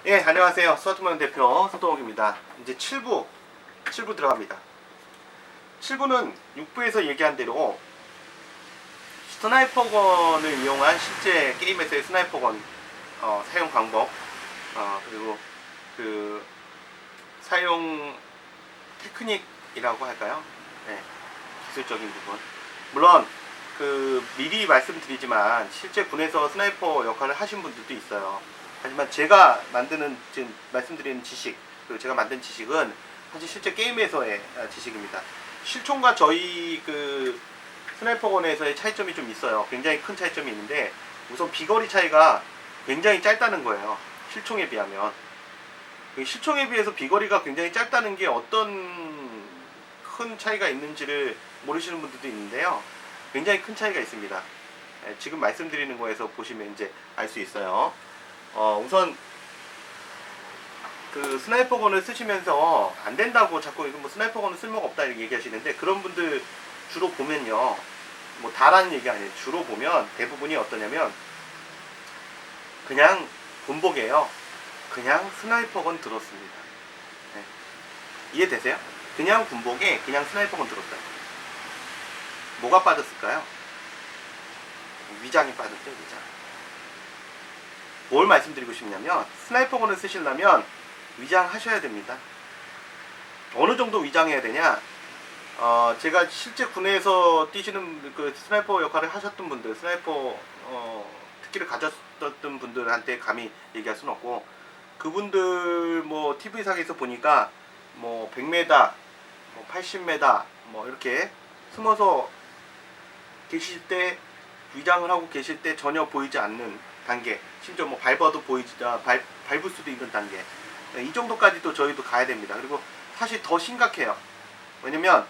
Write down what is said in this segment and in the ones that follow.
예, 안녕하세요. 스마트모션 대표 서동욱입니다. 이제 7부 들어갑니다. 7부는 6부에서 얘기한 대로 스나이퍼건을 이용한 실제 게임에서의 스나이퍼건 사용 방법, 그리고 그 사용 테크닉이라고 할까요? 네, 기술적인 부분. 물론 미리 말씀드리지만 실제 군에서 스나이퍼 역할을 하신 분들도 있어요. 하지만 제가 지금 말씀드리는 지식, 그리고 제가 만든 지식은 사실 실제 게임에서의 지식입니다. 실총과 저희 스나이퍼건에서의 차이점이 좀 있어요. 굉장히 큰 차이점이 있는데, 우선 비거리 차이가 굉장히 짧다는 거예요. 실총에 비하면. 실총에 비해서 비거리가 굉장히 짧다는 게 어떤 큰 차이가 있는지를 모르시는 분들도 있는데요. 굉장히 큰 차이가 있습니다. 지금 말씀드리는 거에서 보시면 이제 알 수 있어요. 우선 스나이퍼건을 쓰시면서 안 된다고 자꾸 이거 뭐 스나이퍼건은 쓸모가 없다 이렇게 얘기하시는데, 그런 분들 주로 보면요, 뭐 다라는 얘기 아니에요. 주로 보면 대부분이 어떠냐면 그냥 본보기예요. 그냥 스나이퍼건 들었습니다. 네. 이해되세요? 그냥 군복에 그냥 스나이퍼건 들었다. 뭐가 빠졌을까요? 위장이 빠졌죠, 위장. 뭘 말씀드리고 싶냐면, 스나이퍼건을 쓰시려면 위장하셔야 됩니다. 어느 정도 위장해야 되냐? 제가 실제 군에서 뛰시는 스나이퍼 역할을 하셨던 분들, 스나이퍼 특기를 가졌던 분들한테 감히 얘기할 수는 없고, 그분들 뭐 TV상에서 보니까 뭐 100m, 뭐 80m 뭐 이렇게 숨어서 계실 때, 위장을 하고 계실 때 전혀 보이지 않는 단계, 심지어 뭐 밟을 수도 있는 단계, 이 정도까지도 저희도 가야 됩니다. 그리고 사실 더 심각해요. 왜냐면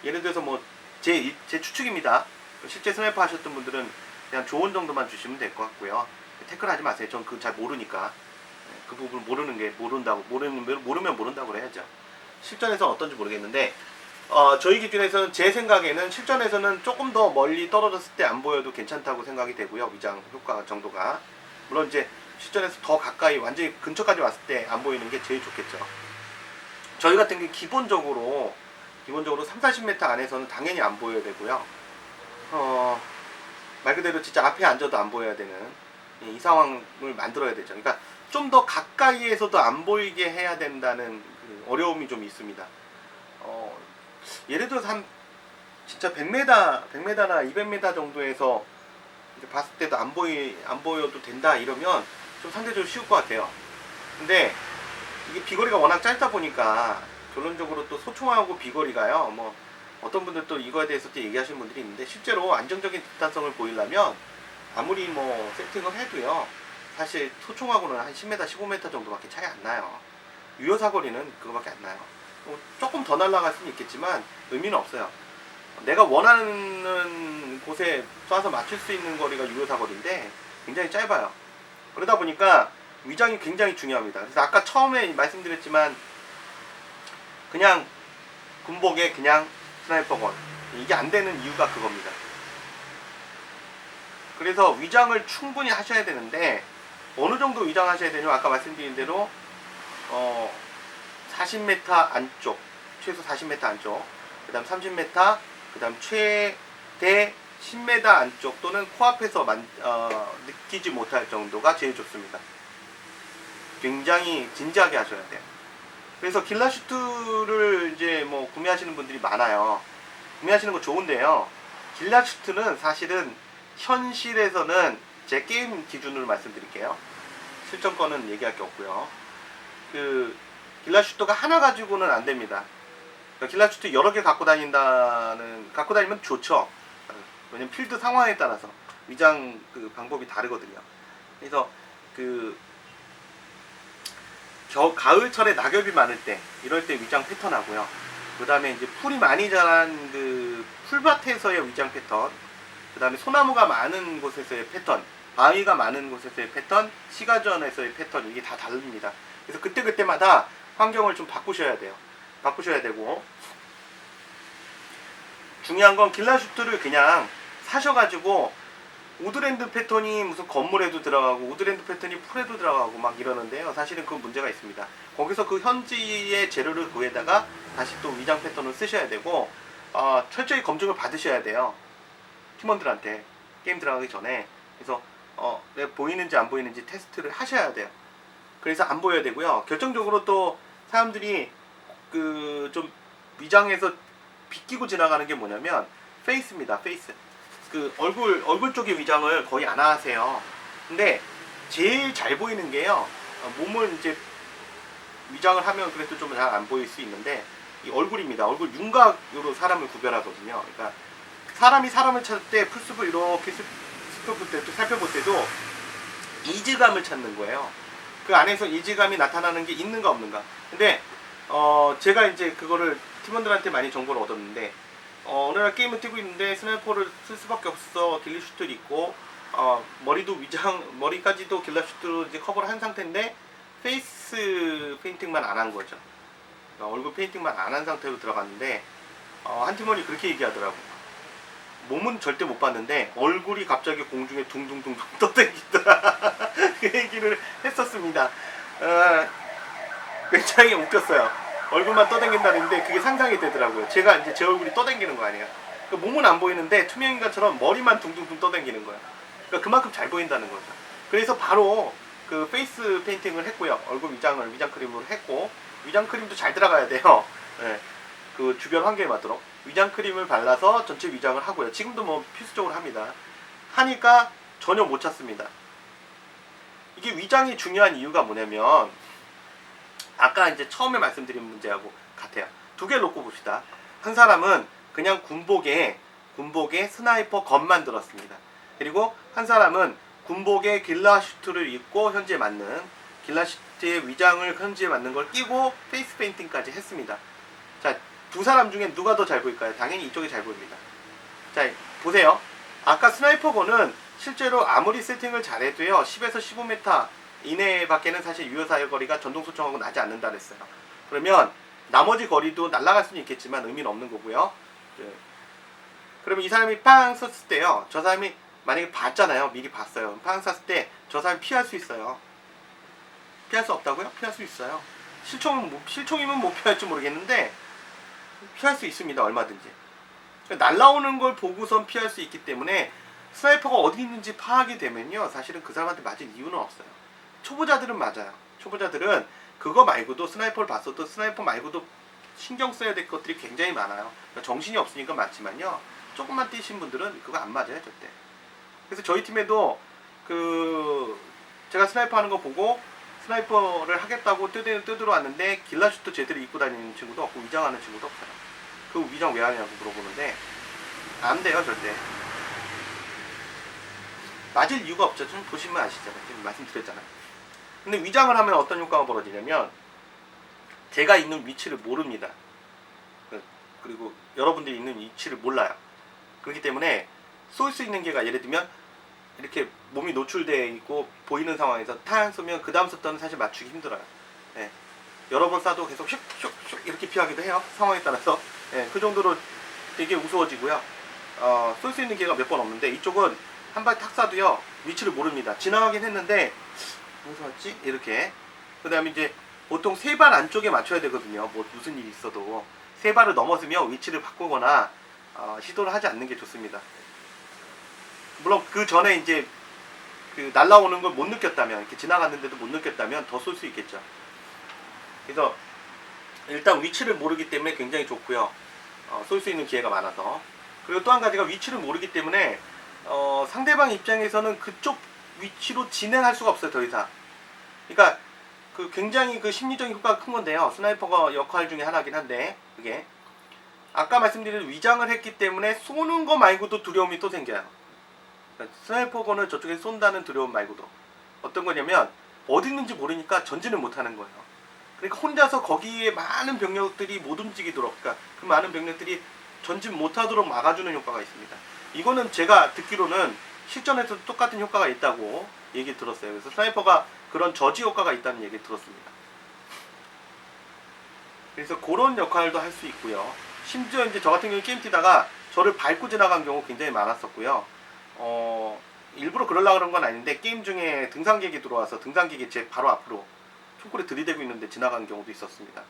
예를 들어서 뭐 제 추측입니다. 실제 스나이퍼 하셨던 분들은 그냥 조언 정도만 주시면 될 것 같고요. 태클 하지 마세요. 전 그거 잘 모르니까. 그 부분 모르면 모른다고 그래야죠. 실전에서 어떤지 모르겠는데, 저희 기준에서는, 제 생각에는 실전에서는 조금 더 멀리 떨어졌을 때 안 보여도 괜찮다고 생각이 되고요. 위장 효과 정도가. 물론 이제 실전에서 더 가까이 완전히 근처까지 왔을 때 안 보이는 게 제일 좋겠죠. 저희 같은 게 기본적으로 3-40m 안에서는 당연히 안 보여야 되고요. 말 그대로 진짜 앞에 앉아도 안 보여야 되는 이 상황을 만들어야 되죠. 그러니까 좀 더 가까이에서도 안 보이게 해야 된다는 어려움이 좀 있습니다. 예를 들어서 진짜 100m나 200m 정도에서 봤을 때도 안 보여도 된다 이러면 좀 상대적으로 쉬울 것 같아요. 근데 이게 비거리가 워낙 짧다 보니까 결론적으로 또 소총하고 비거리가요, 뭐 어떤 분들 또 이거에 대해서 또 얘기하시는 분들이 있는데, 실제로 안정적인 뒷탄성을 보이려면 아무리 뭐 세팅을 해도요, 사실 소총하고는 한 10m, 15m 정도밖에 차이 안 나요. 유효사거리는 그거밖에 안 나요. 조금 더 날아갈 수는 있겠지만 의미는 없어요. 내가 원하는 곳에 쏴서 맞출 수 있는 거리가 유효사거리인데 굉장히 짧아요. 그러다 보니까 위장이 굉장히 중요합니다. 그래서 아까 처음에 말씀드렸지만 그냥 군복에 그냥 스나이퍼건, 이게 안 되는 이유가 그겁니다. 그래서 위장을 충분히 하셔야 되는데, 어느 정도 위장하셔야 되냐면 아까 말씀드린 대로 40m 안쪽, 최소 40m 안쪽, 그 다음 30m, 그 다음 최대 10m 안쪽 또는 코앞에서 느끼지 못할 정도가 제일 좋습니다. 굉장히 진지하게 하셔야 돼요. 그래서 길라슈트를 이제 뭐 구매하시는 분들이 많아요. 구매하시는 거 좋은데요, 길라슈트는 사실은 현실에서는, 제 게임 기준으로 말씀드릴게요. 실전 거는 얘기할 게 없고요. 길라슈터가 하나 가지고는 안 됩니다. 길라슈터 여러 개 갖고 다니면 좋죠. 왜냐면 필드 상황에 따라서 위장 방법이 다르거든요. 그래서 가을철에 낙엽이 많을 때, 이럴 때 위장 패턴 하고요. 그 다음에 이제 풀이 많이 자란 풀밭에서의 위장 패턴, 그 다음에 소나무가 많은 곳에서의 패턴, 바위가 많은 곳에서의 패턴, 시가전에서의 패턴, 이게 다 다릅니다. 그래서 그때마다 환경을 좀 바꾸셔야 되고, 중요한 건 길라슈트를 그냥 사셔가지고 우드랜드 패턴이 무슨 건물에도 들어가고 우드랜드 패턴이 풀에도 들어가고 막 이러는데요. 사실은 그 문제가 있습니다. 거기서 그 현지의 재료를 구해다가 다시 또 위장 패턴을 쓰셔야 되고 철저히 검증을 받으셔야 돼요. 팀원들한테 게임 들어가기 전에. 그래서 내가 보이는지 안 보이는지 테스트를 하셔야 돼요. 그래서 안 보여야 되고요. 결정적으로 또 사람들이 그 좀 위장에서 비끼고 지나가는 게 뭐냐면 페이스입니다. 페이스. 그 얼굴 쪽의 위장을 거의 안 하세요. 근데 제일 잘 보이는 게요. 몸은 이제 위장을 하면 그래도 좀 잘 안 보일 수 있는데 이 얼굴입니다. 얼굴 윤곽으로 사람을 구별하거든요. 그러니까 사람이 사람을 찾을 때 풀숲을 이렇게 살펴볼 때도 이질감을 찾는 거예요. 그 안에서 이질감이 나타나는 게 있는가 없는가. 근데 제가 이제 그거를 팀원들한테 많이 정보를 얻었는데 어느 날 게임을 뛰고 있는데 스나이퍼를 쓸 수밖에 없어. 길리슈트를 입고 머리도 머리까지도 길리슈트로 이제 커버를 한 상태인데 페이스 페인팅만 안 한 거죠. 그러니까 얼굴 페인팅만 안 한 상태로 들어갔는데 한 팀원이 그렇게 얘기하더라고. 몸은 절대 못 봤는데 얼굴이 갑자기 공중에 둥둥둥둥 떠다니더라. 그 얘기를 했었습니다. 굉장히 웃겼어요. 얼굴만 떠다닌다는데 그게 상상이 되더라고요. 제가 이제 제 얼굴이 떠다니는 거 아니에요. 그러니까 몸은 안 보이는데 투명인간처럼 머리만 둥둥둥 떠다니는 거예요. 그러니까 그만큼 잘 보인다는 거죠. 그래서 바로 그 페이스 페인팅을 했고요. 얼굴 위장을 위장 크림으로 했고 위장 크림도 잘 들어가야 돼요. 네. 그 주변 환경에 맞도록 위장 크림을 발라서 전체 위장을 하고요. 지금도 뭐 필수적으로 합니다. 하니까 전혀 못 찾습니다. 이게 위장이 중요한 이유가 뭐냐면 아까 이제 처음에 말씀드린 문제하고 같아요. 두 개를 놓고 봅시다. 한 사람은 그냥 군복에 스나이퍼 건만 들었습니다. 그리고 한 사람은 군복에 길라슈트를 입고 현지에 맞는 길라슈트의 위장을 현지에 맞는 걸 끼고 페이스 페인팅까지 했습니다. 자, 두 사람 중에 누가 더 잘 보일까요? 당연히 이쪽이 잘 보입니다. 자, 보세요. 아까 스나이퍼건은 실제로 아무리 세팅을 잘해도요 10에서 15m 이내밖에는 사실 유효 사거리가 전동 소총하고 나지 않는다 그랬어요. 그러면 나머지 거리도 날아갈 수는 있겠지만 의미는 없는 거고요. 그러면 이 사람이 팡 쐈을 때요, 저 사람이 만약에 봤잖아요. 미리 봤어요. 팡 쐈을 때 저 사람이 피할 수 있어요. 피할 수 없다고요? 피할 수 있어요. 실총이면 못 피할지 모르겠는데 피할 수 있습니다. 얼마든지. 날라오는 걸 보고선 피할 수 있기 때문에 스나이퍼가 어디 있는지 파악이 되면요 사실은 그 사람한테 맞을 이유는 없어요. 초보자들은 맞아요. 초보자들은 그거 말고도 스나이퍼를 봤어도 스나이퍼 말고도 신경 써야 될 것들이 굉장히 많아요. 그러니까 정신이 없으니까 맞지만요 조금만 뛰신 분들은 그거 안 맞아요 절대. 그래서 저희 팀에도 제가 스나이퍼 하는 거 보고 스나이퍼를 하겠다고 뜯으러 왔는데 길라슈트 제대로 입고 다니는 친구도 없고 위장하는 친구도 없어요. 그 위장 왜 하냐고 물어보는데 안 돼요 절대. 맞을 이유가 없죠. 좀 보시면 아시잖아요. 지금 말씀드렸잖아요. 근데 위장을 하면 어떤 효과가 벌어지냐면 제가 있는 위치를 모릅니다. 그리고 여러분들이 있는 위치를 몰라요. 그렇기 때문에 쏠 수 있는 게가 예를 들면 이렇게 몸이 노출되어 있고 보이는 상황에서 탕 쏘면 그 다음 쏘는 사실 맞추기 힘들어요. 네. 여러 번 쏴도 계속 슉슉슉 이렇게 피하기도 해요. 상황에 따라서. 네. 그 정도로 되게 우스워지고요. 쏠 수 있는 기회가 몇 번 없는데 이쪽은 한 발 탁 쏴도요 위치를 모릅니다. 지나가긴 했는데 어디서 왔지? 이렇게. 그 다음에 이제 보통 세 발 안쪽에 맞춰야 되거든요. 뭐 무슨 일이 있어도 세 발을 넘어서면 위치를 바꾸거나 시도를 하지 않는 게 좋습니다. 물론 그 전에 이제 그 날라오는 걸 못 느꼈다면, 이렇게 지나갔는데도 못 느꼈다면 더 쏠 수 있겠죠. 그래서 일단 위치를 모르기 때문에 굉장히 좋고요. 쏠 수 있는 기회가 많아서. 그리고 또 한 가지가 위치를 모르기 때문에 상대방 입장에서는 그쪽 위치로 진행할 수가 없어요. 더 이상. 그러니까 그 굉장히 그 심리적인 효과가 큰 건데요. 스나이퍼가 역할 중에 하나긴 한데 그게 아까 말씀드린 위장을 했기 때문에 쏘는 거 말고도 두려움이 또 생겨요. 그러니까 스나이퍼건을 저쪽에 쏜다는 두려움 말고도 어떤 거냐면 어디 있는지 모르니까 전진을 못하는 거예요. 그러니까 혼자서 거기에 많은 병력들이 못 움직이도록, 그러니까 그 많은 병력들이 전진 못하도록 막아주는 효과가 있습니다. 이거는 제가 듣기로는 실전에서도 똑같은 효과가 있다고 얘기 들었어요. 그래서 스나이퍼가 그런 저지 효과가 있다는 얘기 들었습니다. 그래서 그런 역할도 할 수 있고요. 심지어 이제 저 같은 경우 게임 뛰다가 저를 밟고 지나간 경우 굉장히 많았었고요. 일부러 그러려고 그런 건 아닌데 게임 중에 등산객이 들어와서 등산객이 제 바로 앞으로 총구리 들이대고 있는데 지나간 경우도 있었습니다.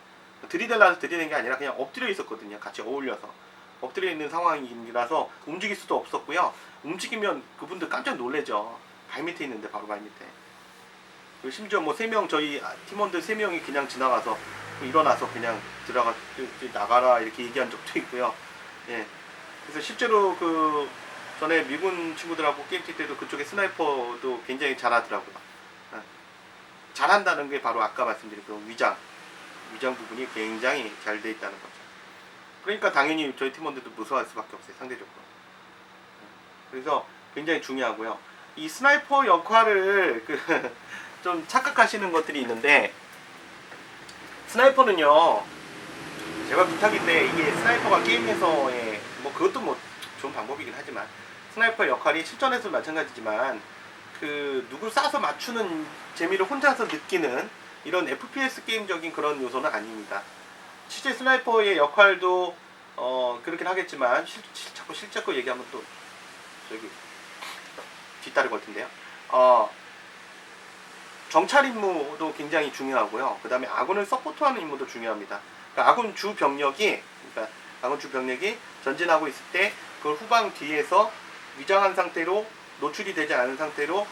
들이대려서 들이댄 게 아니라 그냥 엎드려 있었거든요. 같이 어울려서 엎드려 있는 상황이라서 움직일 수도 없었고요. 움직이면 그분들 깜짝 놀래죠. 발 밑에 있는데 바로 발 밑에. 심지어 뭐 3명 저희 팀원들 3명이 그냥 지나가서 일어나서 그냥 들어가 나가라 이렇게 얘기한 적도 있고요. 예. 그래서 실제로 그 전에 미군 친구들하고 게임 뛸 때도 그쪽에 스나이퍼도 굉장히 잘하더라고요. 예. 잘한다는 게 바로 아까 말씀드린 그 위장 부분이 굉장히 잘 돼 있다는 거죠. 그러니까 당연히 저희 팀원들도 무서워할 수밖에 없어요. 상대적으로. 그래서 굉장히 중요하고요. 이 스나이퍼 역할을 좀 착각하시는 것들이 있는데, 스나이퍼는요 제가 부탁인데, 이게 스나이퍼가 게임에서의 뭐 그것도 뭐 좋은 방법이긴 하지만 스나이퍼 역할이 실전에서도 마찬가지지만 그 누굴 쏴서 맞추는 재미를 혼자서 느끼는 이런 FPS 게임적인 그런 요소는 아닙니다. 실제 스나이퍼의 역할도 그렇긴 하겠지만 자꾸 실제 거 얘기하면 또 저기 뒷다리 걸 텐데요. 정찰 임무도 굉장히 중요하고요. 그 다음에 아군을 서포트하는 임무도 중요합니다. 그러니까 아군 주 병력이 전진하고 있을 때 그걸 후방 뒤에서 위장한 상태로 노출이 되지 않은 상태로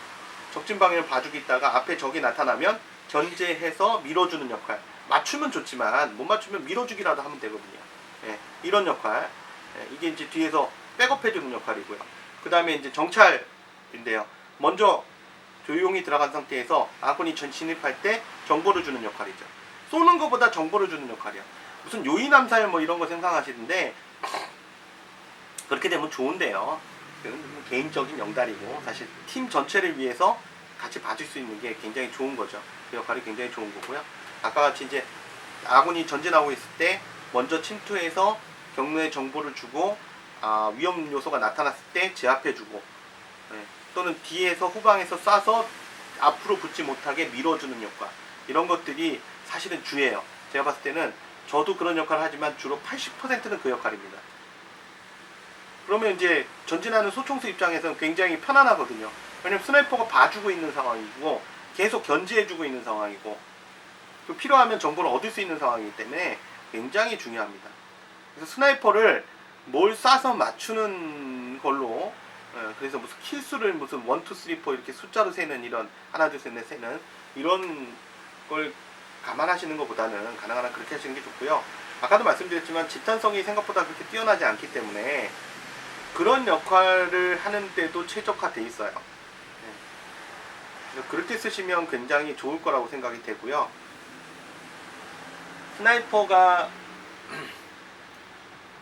적진 방향을 봐주고 있다가 앞에 적이 나타나면 견제해서 밀어주는 역할. 맞추면 좋지만 못 맞추면 밀어주기라도 하면 되거든요. 예, 이런 역할. 예, 이게 이제 뒤에서 백업해주는 역할이고요. 그 다음에 이제 정찰인데요. 먼저 조용히 들어간 상태에서 아군이 진입할 때 정보를 주는 역할이죠. 쏘는 것보다 정보를 주는 역할이야. 무슨 요인 암살 뭐 이런 거 생각하시는데 그렇게 되면 좋은데요. 개인적인 영달이고 사실 팀 전체를 위해서 같이 봐줄 수 있는 게 굉장히 좋은 거죠. 그 역할이 굉장히 좋은 거고요. 아까 같이 이제 아군이 전진하고 있을 때 먼저 침투해서 경로에 정보를 주고 위험 요소가 나타났을 때 제압해주고, 네. 또는 뒤에서 후방에서 쏴서 앞으로 붙지 못하게 밀어주는 역할, 이런 것들이 사실은 주예요. 제가 봤을 때는 저도 그런 역할을 하지만 주로 80%는 그 역할입니다. 그러면 이제 전진하는 소총수 입장에서는 굉장히 편안하거든요. 왜냐면 스나이퍼가 봐주고 있는 상황이고 계속 견제해주고 있는 상황이고 필요하면 정보를 얻을 수 있는 상황이기 때문에 굉장히 중요합니다. 그래서 스나이퍼를 뭘 쏴서 맞추는 걸로, 그래서 무슨 킬수를 무슨 1, 2, 3, 4 이렇게 숫자로 세는 이런 하나, 둘, 셋, 넷 세는 이런 걸 감안하시는 것보다는 가능한 한 그렇게 하시는 게 좋고요. 아까도 말씀드렸지만 집단성이 생각보다 그렇게 뛰어나지 않기 때문에 그런 역할을 하는데도 최적화되어 있어요. 그래서 그럴 때 쓰시면 굉장히 좋을 거라고 생각이 되고요. 스나이퍼가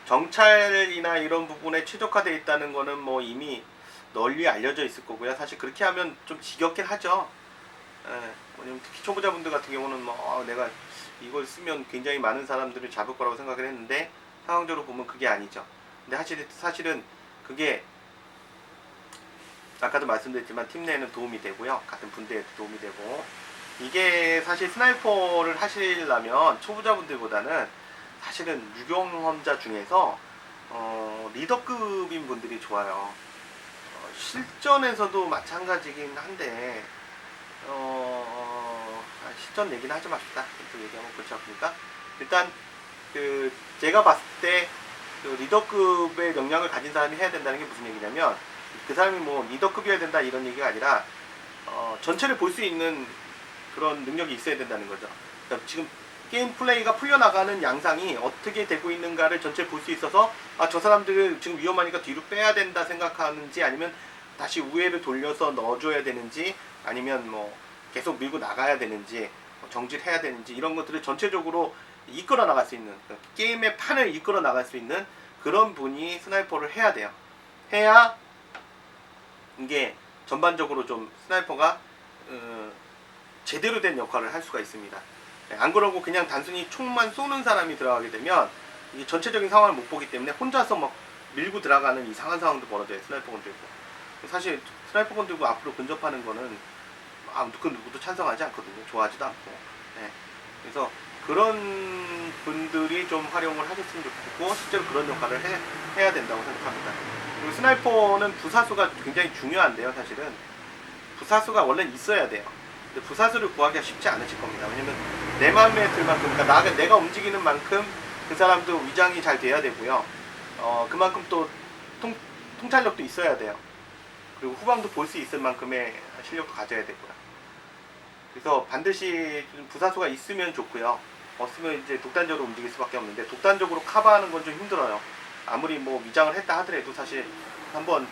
정찰이나 이런 부분에 최적화되어 있다는 거는 뭐 이미 널리 알려져 있을 거고요. 사실 그렇게 하면 좀 지겹긴 하죠. 왜냐면 특히 초보자분들 같은 경우는 뭐 내가 이걸 쓰면 굉장히 많은 사람들을 잡을 거라고 생각을 했는데 상황적으로 보면 그게 아니죠. 근데 사실은 그게 아까도 말씀드렸지만 팀 내에는 도움이 되고요. 같은 분대에도 도움이 되고, 이게 사실 스나이퍼를 하시려면 초보자분들보다는 사실은 유경험자 중에서 리더급인 분들이 좋아요. 실전에서도 마찬가지긴 한데 실전 얘기는 하지 맙시다. 또 얘기하면 그렇지 않습니까? 일단 그 제가 봤을 때 그 리더급의 역량을 가진 사람이 해야 된다는 게 무슨 얘기냐면, 그 사람이 뭐 리더급이어야 된다 이런 얘기가 아니라 전체를 볼 수 있는 그런 능력이 있어야 된다는 거죠. 그러니까 지금 게임 플레이가 풀려나가는 양상이 어떻게 되고 있는가를 전체를 볼 수 있어서 저 사람들은 지금 위험하니까 뒤로 빼야 된다 생각하는지, 아니면 다시 우회를 돌려서 넣어줘야 되는지, 아니면 뭐 계속 밀고 나가야 되는지, 정지해야 되는지, 이런 것들을 전체적으로 이끌어 나갈 수 있는, 게임의 판을 이끌어 나갈 수 있는 그런 분이 스나이퍼를 해야 돼요. 해야 이게 전반적으로 좀 스나이퍼가 제대로 된 역할을 할 수가 있습니다. 안 그러고 그냥 단순히 총만 쏘는 사람이 들어가게 되면 이 전체적인 상황을 못 보기 때문에 혼자서 막 밀고 들어가는 이상한 상황도 벌어져요. 스나이퍼건 들고. 사실 스나이퍼건 들고 앞으로 근접하는 거는 그 누구도 찬성하지 않거든요. 좋아하지도 않고. 네. 그래서 그런 분들이 좀 활용을 하셨으면 좋겠고 실제로 그런 역할을 해야 된다고 생각합니다. 그리고 스나이퍼는 부사수가 굉장히 중요한데요. 사실은 부사수가 원래 있어야 돼요. 근데 부사수를 구하기가 쉽지 않으실 겁니다. 왜냐면 내 마음에 들 만큼, 그러니까 내가 움직이는 만큼 그 사람도 위장이 잘 돼야 되고요. 그만큼 또 통찰력도 있어야 돼요. 그리고 후방도 볼 수 있을 만큼의 실력도 가져야 되고요. 그래서 반드시 부사수가 있으면 좋고요. 없으면 이제 독단적으로 움직일 수밖에 없는데 독단적으로 커버하는 건 좀 힘들어요. 아무리 뭐 위장을 했다 하더라도 사실 한번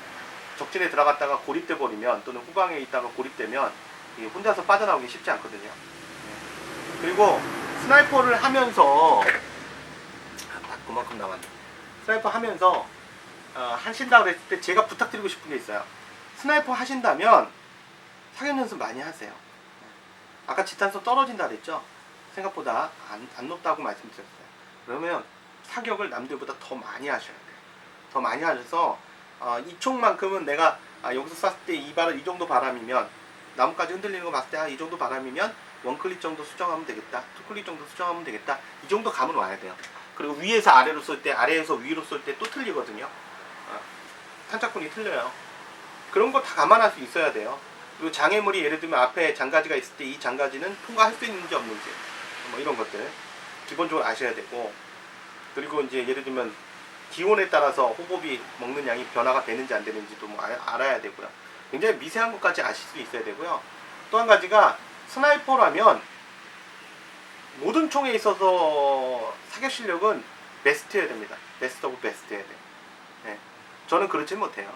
적진에 들어갔다가 고립돼 버리면 또는 후방에 있다가 고립되면 혼자서 빠져나오기 쉽지 않거든요. 그리고 스나이퍼를 하면서 그만큼 남았네. 스나이퍼 하면서 하신다 그랬을 때 제가 부탁드리고 싶은 게 있어요. 스나이퍼 하신다면 사격 연습 많이 하세요. 아까 지탄성 떨어진다 그랬죠? 생각보다 안 높다고 말씀드렸어요. 그러면 사격을 남들보다 더 많이 하셔야 돼요. 더 많이 하셔서 이 총만큼은 내가 여기서 쐈을 때 이 정도 바람이면 나뭇가지 흔들리는 거 봤을 때 이 정도 바람이면 원클릭 정도 수정하면 되겠다. 투클릭 정도 수정하면 되겠다. 이 정도 감은 와야 돼요. 그리고 위에서 아래로 쏠 때 아래에서 위로 쏠 때 또 틀리거든요. 탄착군이 틀려요. 그런 거 다 감안할 수 있어야 돼요. 그리고 장애물이 예를 들면 앞에 장가지가 있을 때 이 장가지는 통과할 수 있는지 없는지 뭐 이런 것들 기본적으로 아셔야 되고, 그리고 이제 예를 들면 기온에 따라서 호흡이 먹는 양이 변화가 되는지 안 되는지도 뭐 알아야 되고요. 굉장히 미세한 것까지 아실 수 있어야 되고요. 또 한 가지가 스나이퍼라면 모든 총에 있어서 사격 실력은 베스트여야 됩니다. 베스트 오브 베스트여야 돼요. 네. 저는 그렇지 못해요.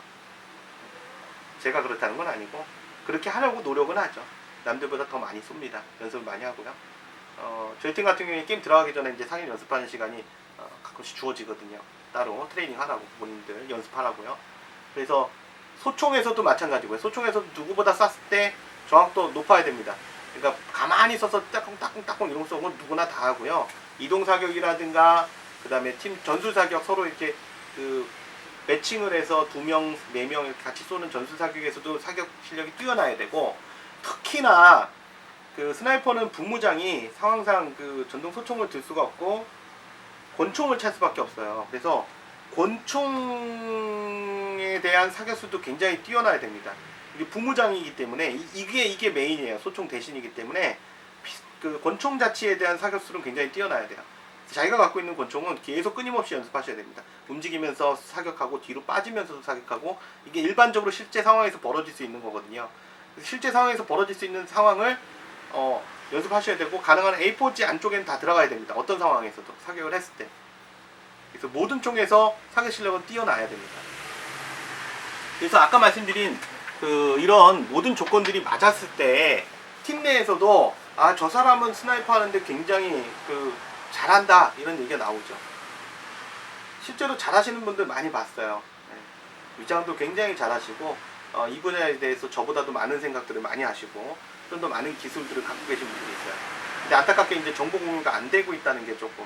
제가 그렇다는 건 아니고 그렇게 하려고 노력은 하죠. 남들보다 더 많이 쏩니다. 연습을 많이 하고요. 저희 팀 같은 경우에 게임 들어가기 전에 이제 상인 연습하는 시간이 가끔씩 주어지거든요. 따로 트레이닝 하라고, 본인들 연습하라고요. 그래서 소총에서도 마찬가지고요. 소총에서도 누구보다 쐈을 때 정확도 높아야 됩니다. 그러니까 가만히 서서 따꿍따꿍 이런 쏘면 누구나 다 하고요. 이동 사격이라든가 그 다음에 팀 전술 사격 서로 이렇게 그 매칭을 해서 2명, 4명 같이 쏘는 전술 사격에서도 사격 실력이 뛰어나야 되고, 특히나 그 스나이퍼는 분무장이 상황상 그 전동 소총을 들 수가 없고 권총을 찰 수밖에 없어요. 그래서 권총에 대한 사격수도 굉장히 뛰어나야 됩니다. 이게 분무장이기 때문에 이게 메인이에요. 소총 대신이기 때문에 그 권총 자체에 대한 사격수는 굉장히 뛰어나야 돼요. 자기가 갖고 있는 권총은 계속 끊임없이 연습하셔야 됩니다. 움직이면서 사격하고 뒤로 빠지면서도 사격하고, 이게 일반적으로 실제 상황에서 벌어질 수 있는 거거든요. 실제 상황에서 벌어질 수 있는 상황을 연습하셔야 되고, 가능한 A4지 안쪽에는 다 들어가야 됩니다. 어떤 상황에서도 사격을 했을 때. 그래서 모든 총에서 사격 실력은 뛰어나야 됩니다. 그래서 아까 말씀드린 이런 모든 조건들이 맞았을 때 팀 내에서도 저 사람은 스나이퍼 하는데 굉장히 잘한다 이런 얘기가 나오죠. 실제로 잘하시는 분들 많이 봤어요. 위장도 굉장히 잘하시고 이 분야에 대해서 저보다도 많은 생각들을 많이 하시고 좀 더 많은 기술들을 갖고 계신 분들이 있어요. 근데 안타깝게 이제 정보 공유가 안 되고 있다는 게 조금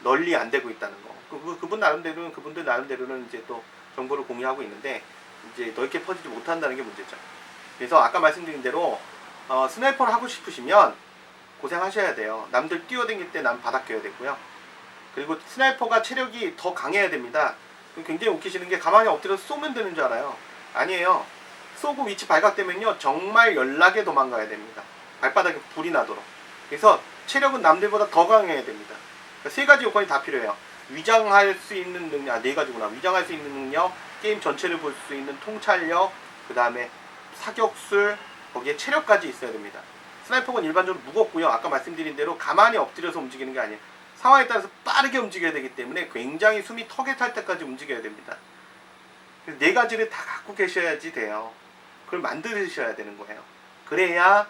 널리 안 되고 있다는 거. 그분들 나름대로는 이제 또 정보를 공유하고 있는데 이제 넓게 퍼지지 못한다는 게 문제죠. 그래서 아까 말씀드린 대로 스나이퍼를 하고 싶으시면 고생하셔야 돼요. 남들 뛰어다닐 때 남 바닥 껴야 되고요. 그리고 스나이퍼가 체력이 더 강해야 됩니다. 굉장히 웃기시는 게 가만히 엎드려서 쏘면 되는 줄 알아요. 아니에요. 쏘고 위치 발각되면요 정말 연락에 도망가야 됩니다. 발바닥에 불이 나도록. 그래서 체력은 남들보다 더 강해야 됩니다. 그러니까 3가지 요건이 다 필요해요. 위장할 수 있는 능력, 4가지구나. 위장할 수 있는 능력, 게임 전체를 볼 수 있는 통찰력, 그 다음에 사격술, 거기에 체력까지 있어야 됩니다. 스나이퍼는 일반적으로 무겁고요. 아까 말씀드린 대로 가만히 엎드려서 움직이는 게 아니에요. 상황에 따라서 빠르게 움직여야 되기 때문에 굉장히 숨이 턱에 탈 때까지 움직여야 됩니다. 그래서 4가지를 다 갖고 계셔야지 돼요. 그걸 만드셔야 되는 거예요. 그래야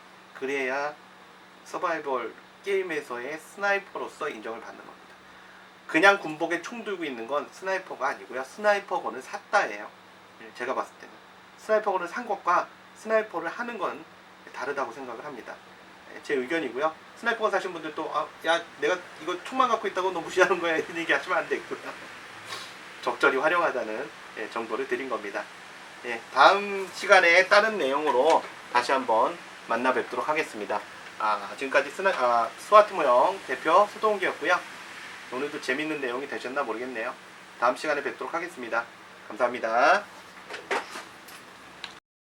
서바이벌 게임에서의 스나이퍼로서 인정을 받는 겁니다. 그냥 군복에 총 들고 있는 건 스나이퍼가 아니고요. 스나이퍼건을 샀다예요. 제가 봤을 때는 스나이퍼건을 산 것과 스나이퍼를 하는 건 다르다고 생각을 합니다. 제 의견이고요. 스나이퍼건 사신 분들도 야 내가 이거 총만 갖고 있다고 너 무시하는 거야 이런 얘기 하시면 안 되고요. 적절히 활용하자는 정보를 드린 겁니다. 다음 시간에 다른 내용으로 다시 한번 만나 뵙도록 하겠습니다. 지금까지 스와트 모형 대표 서동욱이었고요. 오늘도 재밌는 내용이 되셨나 모르겠네요. 다음 시간에 뵙도록 하겠습니다. 감사합니다.